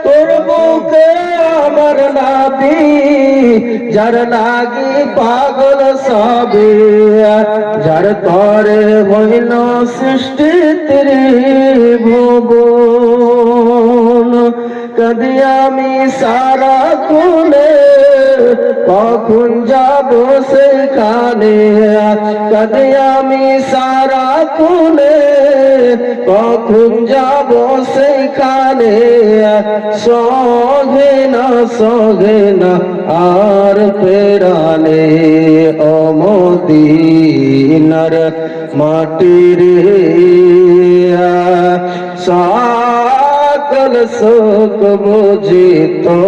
তোর বুকে আমার নাবি যার লাগি পাগল সবে যার তরে হইল সৃষ্টি ত্রিভুবন কদি আমি সারা খুলে কখন যাব সেখানে কদি আমি সারা খুলে কখন যাব সেখানে সহে না আর পেরানে ও মদিনার মাটির সকল সুখ বুঝি তো